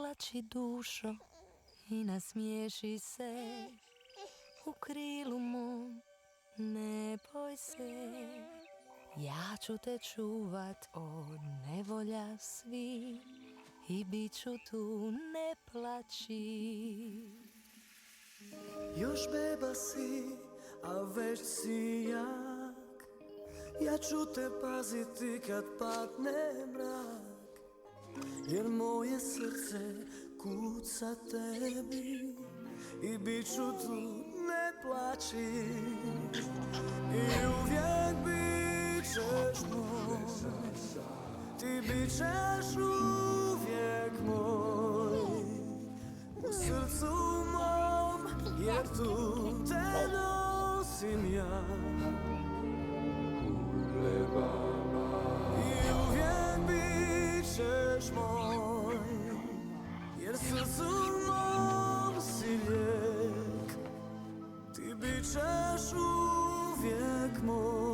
plači dušo i nasmiješi se u krilu mom, ne boj se. Ja ću te čuvat od nevolja svi i bit ću tu, ne plači. Još beba si, a već si jak. Ja ću te paziti kad padne mrak, jer moje srce kuca tebi i bit ću tu, ne plači. I uvijek bit ćeš moj, ti bit ćeš uvijek moj, u srcu mom, jer tu te nosim ja. I uvijek bit ćeš moj, jer srcu mom si lijek, ti bit ćeš uvijek moj.